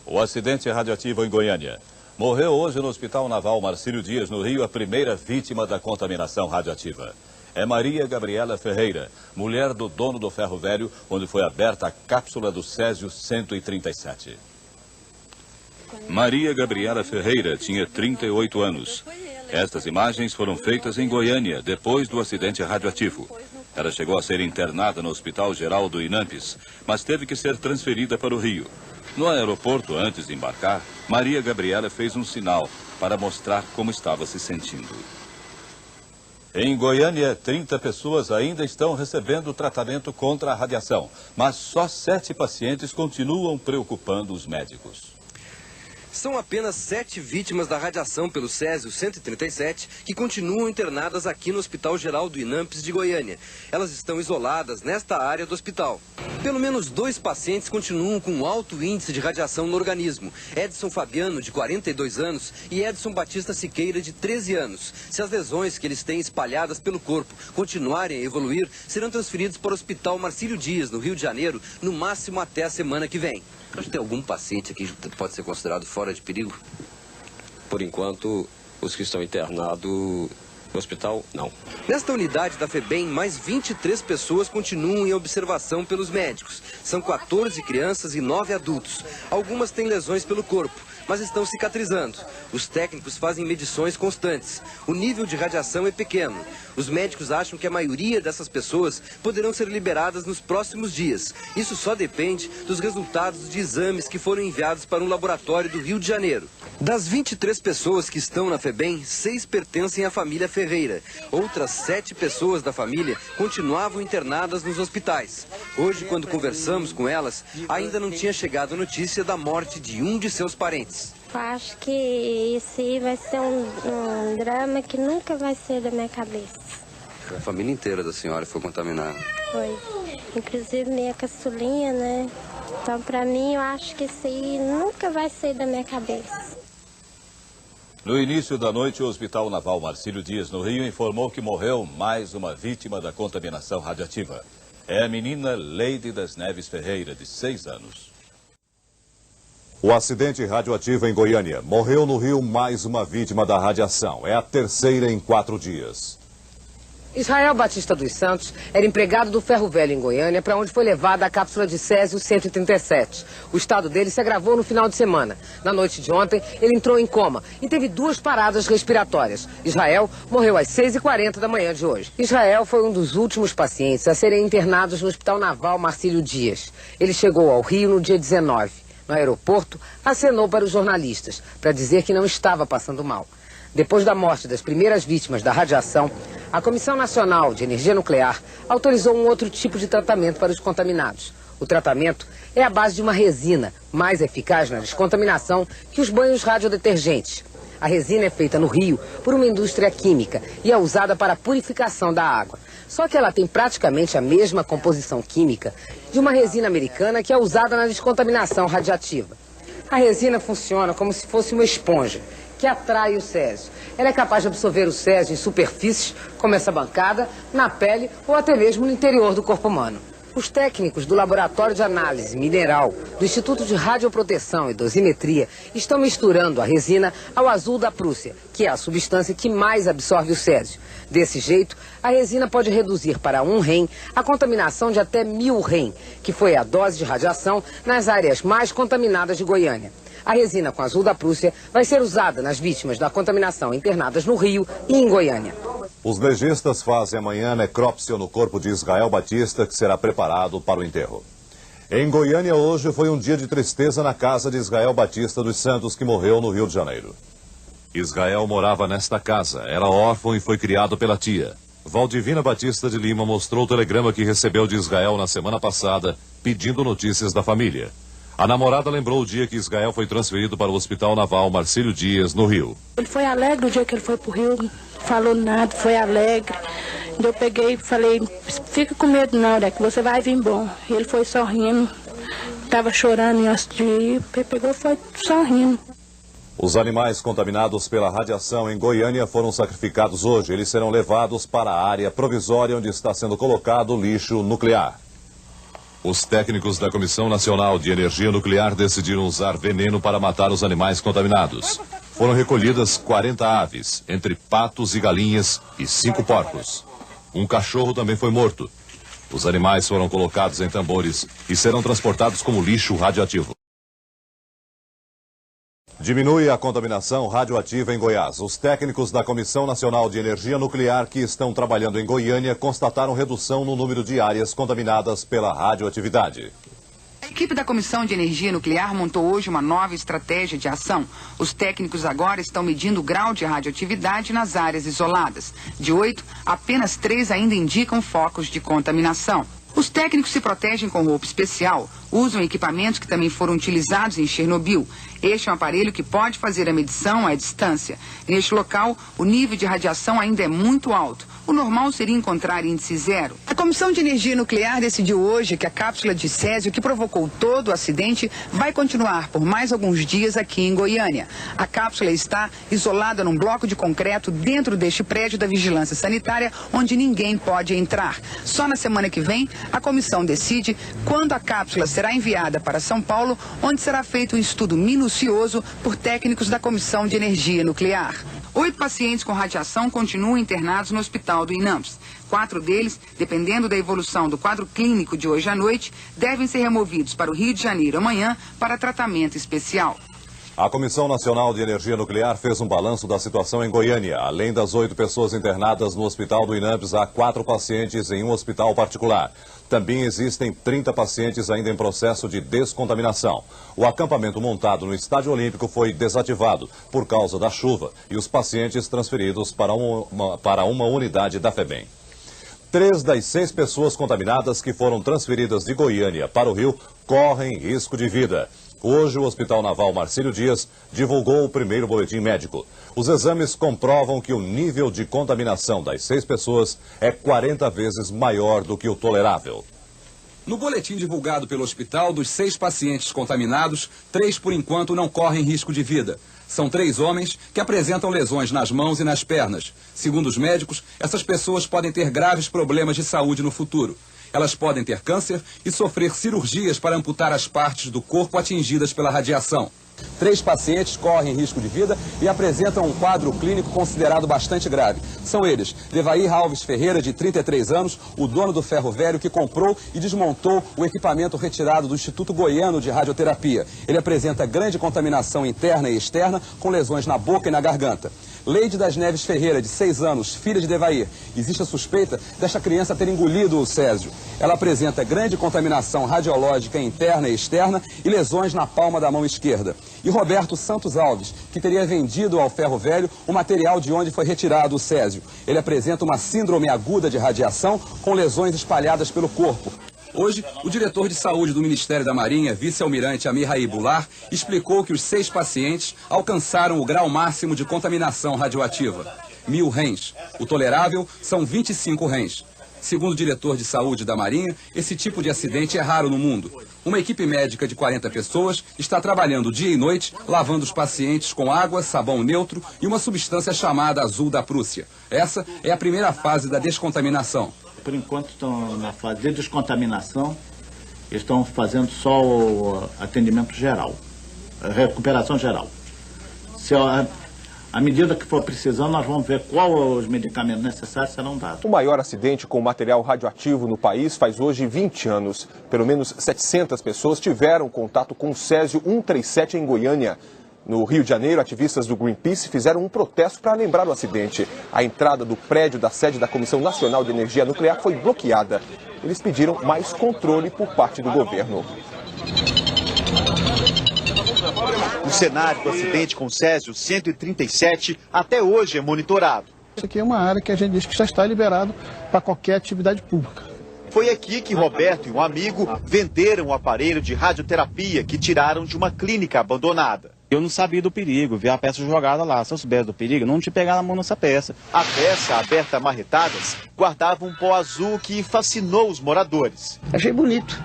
O acidente radioativo em Goiânia. Morreu hoje no Hospital Naval Marcílio Dias, no Rio, a primeira vítima da contaminação radioativa. É Maria Gabriela Ferreira, mulher do dono do ferro velho, onde foi aberta a cápsula do Césio 137. Maria Gabriela Ferreira tinha 38 anos. Estas imagens foram feitas em Goiânia, depois do acidente radioativo. Ela chegou a ser internada no Hospital Geral do Inampes, mas teve que ser transferida para o Rio. No aeroporto, antes de embarcar, Maria Gabriela fez um sinal para mostrar como estava se sentindo. Em Goiânia, 30 pessoas ainda estão recebendo tratamento contra a radiação, mas só 7 pacientes continuam preocupando os médicos. São apenas 7 vítimas da radiação pelo Césio 137 que continuam internadas aqui no Hospital Geral do Inampes de Goiânia. Elas estão isoladas nesta área do hospital. Pelo menos 2 pacientes continuam com alto índice de radiação no organismo. Edson Fabiano, de 42 anos, e Edson Batista Siqueira, de 13 anos. Se as lesões que eles têm espalhadas pelo corpo continuarem a evoluir, serão transferidos para o Hospital Marcílio Dias, no Rio de Janeiro, no máximo até a semana que vem. Pode ter algum paciente aqui que pode ser considerado fora de perigo? Por enquanto, os que estão internados no hospital, não. Nesta unidade da FEBEM, mais 23 pessoas continuam em observação pelos médicos. São 14 crianças e 9 adultos. Algumas têm lesões pelo corpo, mas estão cicatrizando. Os técnicos fazem medições constantes. O nível de radiação é pequeno. Os médicos acham que a maioria dessas pessoas poderão ser liberadas nos próximos dias. Isso só depende dos resultados de exames que foram enviados para um laboratório do Rio de Janeiro. Das 23 pessoas que estão na FEBEM, 6 pertencem à família Ferreira. Outras 7 pessoas da família continuavam internadas nos hospitais. Hoje, quando conversamos com elas, ainda não tinha chegado a notícia da morte de um de seus parentes. Eu acho que esse vai ser um drama que nunca vai ser da minha cabeça. A família inteira da senhora foi contaminada. Foi. Inclusive minha caçulinha, né? Então, pra mim, eu acho que isso aí nunca vai ser da minha cabeça. No início da noite, o Hospital Naval Marcílio Dias, no Rio, informou que morreu mais uma vítima da contaminação radioativa. É a menina Leide das Neves Ferreira, de 6 anos. O acidente radioativo em Goiânia. Morreu no Rio mais uma vítima da radiação. É a terceira em 4 dias. Israel Batista dos Santos era empregado do ferro velho em Goiânia, para onde foi levada a cápsula de Césio 137. O estado dele se agravou no final de semana. Na noite de ontem, ele entrou em coma e teve 2 paradas respiratórias. Israel morreu às 6h40 da manhã de hoje. Israel foi um dos últimos pacientes a serem internados no Hospital Naval Marcílio Dias. Ele chegou ao Rio no dia 19. No aeroporto, acenou para os jornalistas, para dizer que não estava passando mal. Depois da morte das primeiras vítimas da radiação, a Comissão Nacional de Energia Nuclear autorizou um outro tipo de tratamento para os contaminados. O tratamento é à base de uma resina, mais eficaz na descontaminação que os banhos radiodetergentes. A resina é feita no Rio por uma indústria química e é usada para a purificação da água. Só que ela tem praticamente a mesma composição química de uma resina americana que é usada na descontaminação radiativa. A resina funciona como se fosse uma esponja que atrai o césio. Ela é capaz de absorver o césio em superfícies, como essa bancada, na pele ou até mesmo no interior do corpo humano. Os técnicos do Laboratório de Análise Mineral do Instituto de Radioproteção e Dosimetria estão misturando a resina ao azul da Prússia, que é a substância que mais absorve o césio. Desse jeito, a resina pode reduzir para 1 rem a contaminação de até 1000 rem, que foi a dose de radiação nas áreas mais contaminadas de Goiânia. A resina com azul da Prússia vai ser usada nas vítimas da contaminação internadas no Rio e em Goiânia. Os legistas fazem amanhã necrópsia no corpo de Israel Batista, que será preparado para o enterro. Em Goiânia, hoje foi um dia de tristeza na casa de Israel Batista dos Santos, que morreu no Rio de Janeiro. Israel morava nesta casa, era órfão e foi criado pela tia. Valdivina Batista de Lima mostrou o telegrama que recebeu de Israel na semana passada, pedindo notícias da família. A namorada lembrou o dia que Israel foi transferido para o Hospital Naval Marcílio Dias, no Rio. Ele foi alegre o dia que ele foi para o Rio, não falou nada, foi alegre. Eu peguei e falei, fica com medo não, que você vai vir bom. E ele foi sorrindo, estava chorando antes de ir, pegou e foi sorrindo. Os animais contaminados pela radiação em Goiânia foram sacrificados hoje. Eles serão levados para a área provisória onde está sendo colocado o lixo nuclear. Os técnicos da Comissão Nacional de Energia Nuclear decidiram usar veneno para matar os animais contaminados. Foram recolhidas 40 aves, entre patos e galinhas, e 5 porcos. Um cachorro também foi morto. Os animais foram colocados em tambores e serão transportados como lixo radioativo. Diminui a contaminação radioativa em Goiás. Os técnicos da Comissão Nacional de Energia Nuclear que estão trabalhando em Goiânia constataram redução no número de áreas contaminadas pela radioatividade. A equipe da Comissão de Energia Nuclear montou hoje uma nova estratégia de ação. Os técnicos agora estão medindo o grau de radioatividade nas áreas isoladas. De 8, apenas 3 ainda indicam focos de contaminação. Os técnicos se protegem com roupa especial, usam equipamentos que também foram utilizados em Chernobyl. Este é um aparelho que pode fazer a medição à distância. Neste local, o nível de radiação ainda é muito alto. O normal seria encontrar índice 0. A Comissão de Energia Nuclear decidiu hoje que a cápsula de césio que provocou todo o acidente vai continuar por mais alguns dias aqui em Goiânia. A cápsula está isolada num bloco de concreto dentro deste prédio da Vigilância Sanitária, onde ninguém pode entrar. Só na semana que vem, a comissão decide quando a cápsula será enviada para São Paulo, onde será feito um estudo minucioso por técnicos da Comissão de Energia Nuclear. 8 pacientes com radiação continuam internados no hospital do INAMPS. 4 deles, dependendo da evolução do quadro clínico de hoje à noite, devem ser removidos para o Rio de Janeiro amanhã para tratamento especial. A Comissão Nacional de Energia Nuclear fez um balanço da situação em Goiânia. Além das 8 pessoas internadas no hospital do INAMPS, há 4 pacientes em um hospital particular. Também existem 30 pacientes ainda em processo de descontaminação. O acampamento montado no Estádio Olímpico foi desativado por causa da chuva e os pacientes transferidos para uma unidade da FEBEM. 3 das 6 pessoas contaminadas que foram transferidas de Goiânia para o Rio correm risco de vida. Hoje, o Hospital Naval Marcílio Dias divulgou o primeiro boletim médico. Os exames comprovam que o nível de contaminação das 6 pessoas é 40 vezes maior do que o tolerável. No boletim divulgado pelo hospital, dos 6 pacientes contaminados, 3 por enquanto não correm risco de vida. São 3 homens que apresentam lesões nas mãos e nas pernas. Segundo os médicos, essas pessoas podem ter graves problemas de saúde no futuro. Elas podem ter câncer e sofrer cirurgias para amputar as partes do corpo atingidas pela radiação. 3 pacientes correm risco de vida e apresentam um quadro clínico considerado bastante grave. São eles: Devair Alves Ferreira, de 33 anos, o dono do ferro velho que comprou e desmontou o equipamento retirado do Instituto Goiano de Radioterapia. Ele apresenta grande contaminação interna e externa, com lesões na boca e na garganta. Leide das Neves Ferreira, de 6 anos, filha de Devair. Existe a suspeita desta criança ter engolido o césio. Ela apresenta grande contaminação radiológica interna e externa e lesões na palma da mão esquerda. E Roberto Santos Alves, que teria vendido ao ferro velho o material de onde foi retirado o césio. Ele apresenta uma síndrome aguda de radiação com lesões espalhadas pelo corpo. Hoje, o diretor de saúde do Ministério da Marinha, vice-almirante Amirai Bular, explicou que os 6 pacientes alcançaram o grau máximo de contaminação radioativa, 1000 rens. O tolerável são 25 rens. Segundo o diretor de saúde da Marinha, esse tipo de acidente é raro no mundo. Uma equipe médica de 40 pessoas está trabalhando dia e noite, lavando os pacientes com água, sabão neutro e uma substância chamada azul da Prússia. Essa é a primeira fase da descontaminação. Por enquanto estão na fase de descontaminação, estão fazendo só o atendimento geral, a recuperação geral. Se à medida que for precisando, nós vamos ver quais os medicamentos necessários serão dados. O maior acidente com material radioativo no país faz hoje 20 anos. Pelo menos 700 pessoas tiveram contato com o césio 137 em Goiânia. No Rio de Janeiro, ativistas do Greenpeace fizeram um protesto para lembrar o acidente. A entrada do prédio da sede da Comissão Nacional de Energia Nuclear foi bloqueada. Eles pediram mais controle por parte do governo. O cenário do acidente com o césio 137 até hoje é monitorado. Isso aqui é uma área que a gente diz que já está liberado para qualquer atividade pública. Foi aqui que Roberto e um amigo venderam o aparelho de radioterapia que tiraram de uma clínica abandonada. Eu não sabia do perigo, vi a peça jogada lá. Se eu soubesse do perigo, não tinha pegado a mão nessa peça. A peça, aberta a marretadas, guardava um pó azul que fascinou os moradores. Achei bonito.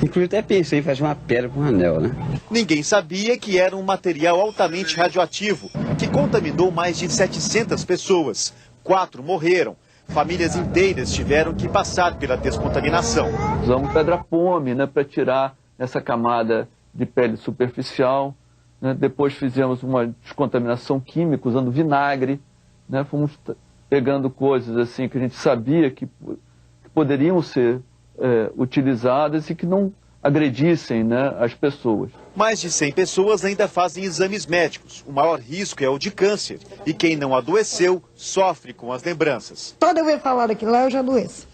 Inclusive até pensei em fazer uma pedra com um anel, né? Ninguém sabia que era um material altamente radioativo, que contaminou mais de 700 pessoas. 4 morreram. Famílias inteiras tiveram que passar pela descontaminação. Usamos pedra-pome, né, para tirar essa camada de pele superficial. Né? Depois fizemos uma descontaminação química usando vinagre. Né? Fomos pegando coisas assim que a gente sabia que poderiam ser utilizadas e que não agredissem, né, as pessoas. Mais de 100 pessoas ainda fazem exames médicos. O maior risco é o de câncer. E quem não adoeceu sofre com as lembranças. Toda vez falar daquilo lá eu já adoeço.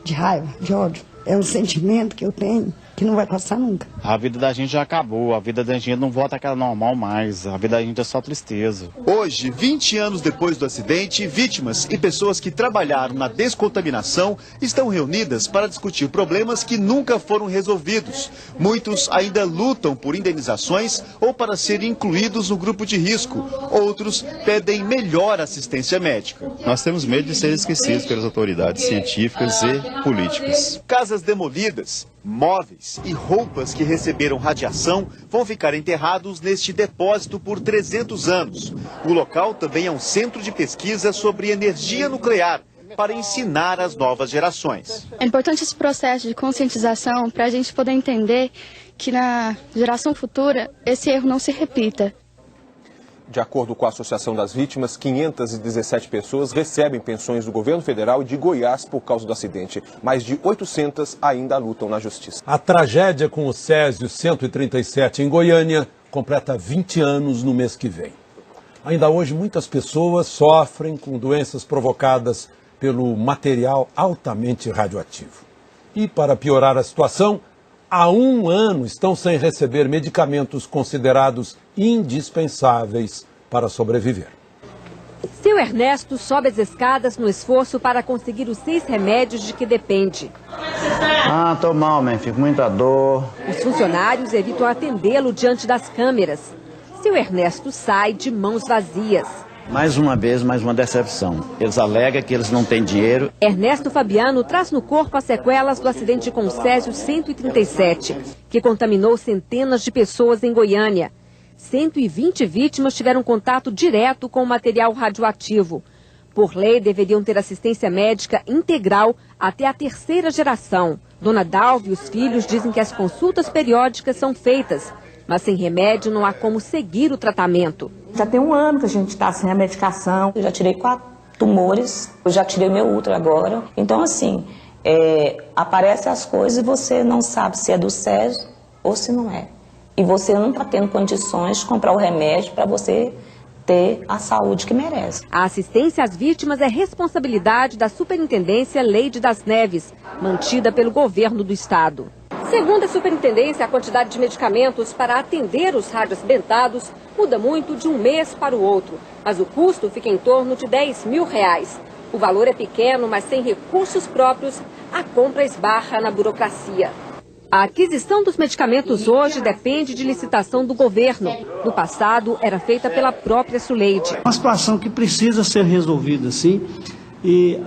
De raiva, de ódio. É um sentimento que eu tenho que não vai passar nunca. A vida da gente já acabou, a vida da gente não volta àquela normal mais, a vida da gente é só tristeza. Hoje, 20 anos depois do acidente, vítimas e pessoas que trabalharam na descontaminação estão reunidas para discutir problemas que nunca foram resolvidos. Muitos ainda lutam por indenizações ou para serem incluídos no grupo de risco. Outros pedem melhor assistência médica. Nós temos medo de ser esquecidos pelas autoridades científicas e políticas. Casas demolidas, móveis e roupas que receberam radiação vão ficar enterrados neste depósito por 300 anos. O local também é um centro de pesquisa sobre energia nuclear para ensinar as novas gerações. É importante esse processo de conscientização para a gente poder entender que na geração futura esse erro não se repita. De acordo com a Associação das Vítimas, 517 pessoas recebem pensões do governo federal e de Goiás por causa do acidente. Mais de 800 ainda lutam na justiça. A tragédia com o Césio 137 em Goiânia completa 20 anos no mês que vem. Ainda hoje, muitas pessoas sofrem com doenças provocadas pelo material altamente radioativo. E para piorar a situação, há 1 ano estão sem receber medicamentos considerados indispensáveis para sobreviver. Seu Ernesto sobe as escadas no esforço para conseguir os 6 remédios de que depende. Tô mal, fico com muita dor. Os funcionários evitam atendê-lo diante das câmeras. Seu Ernesto sai de mãos vazias. Mais uma vez, mais uma decepção. Eles alegam que eles não têm dinheiro. Ernesto Fabiano traz no corpo as sequelas do acidente com o Césio 137, que contaminou centenas de pessoas em Goiânia. 120 vítimas tiveram contato direto com o material radioativo. Por lei, deveriam ter assistência médica integral até a 3ª geração. Dona Dalva e os filhos dizem que as consultas periódicas são feitas, mas sem remédio não há como seguir o tratamento. Já tem 1 ano que a gente está sem a medicação. Eu já tirei 4 tumores, eu já tirei meu útero agora. Então, assim, aparecem as coisas e você não sabe se é do Césio ou se não é. E você não está tendo condições de comprar o remédio para você ter a saúde que merece. A assistência às vítimas é responsabilidade da Superintendência Leide das Neves, mantida pelo governo do estado. Segundo a superintendência, a quantidade de medicamentos para atender os radioacidentados muda muito de um mês para o outro, mas o custo fica em torno de R$10 mil. O valor é pequeno, mas sem recursos próprios, a compra esbarra na burocracia. A aquisição dos medicamentos hoje depende de licitação do governo. No passado, era feita pela própria Suleide. Uma situação que precisa ser resolvida, sim, e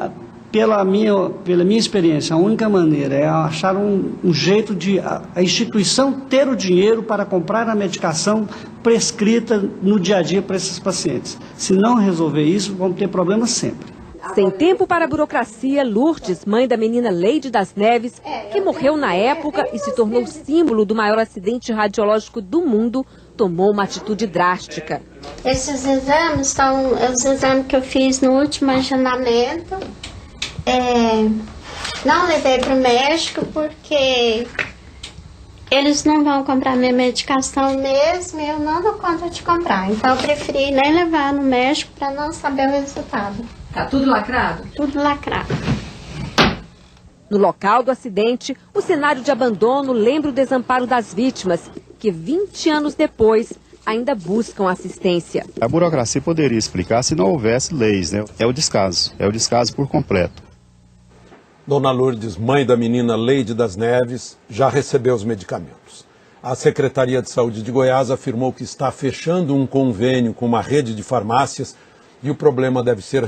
pela minha experiência, a única maneira é achar um jeito de a instituição ter o dinheiro para comprar a medicação prescrita no dia a dia para esses pacientes. Se não resolver isso, vamos ter problemas sempre. Sem tempo para a burocracia, Lourdes, mãe da menina Leide das Neves, que morreu na época e se tornou símbolo do maior acidente radiológico do mundo, tomou uma atitude drástica. Esses exames são os exames que eu fiz no último agendamento. Não levei para o médico porque eles não vão comprar minha medicação mesmo e eu não dou conta de comprar. Então eu preferi nem levar no médico para não saber o resultado. Tá tudo lacrado? Tudo lacrado. No local do acidente, o cenário de abandono lembra o desamparo das vítimas, que 20 anos depois ainda buscam assistência. A burocracia poderia explicar se não houvesse leis, né? É o descaso por completo. Dona Lourdes, mãe da menina Leide das Neves, já recebeu os medicamentos. A Secretaria de Saúde de Goiás afirmou que está fechando um convênio com uma rede de farmácias e o problema deve ser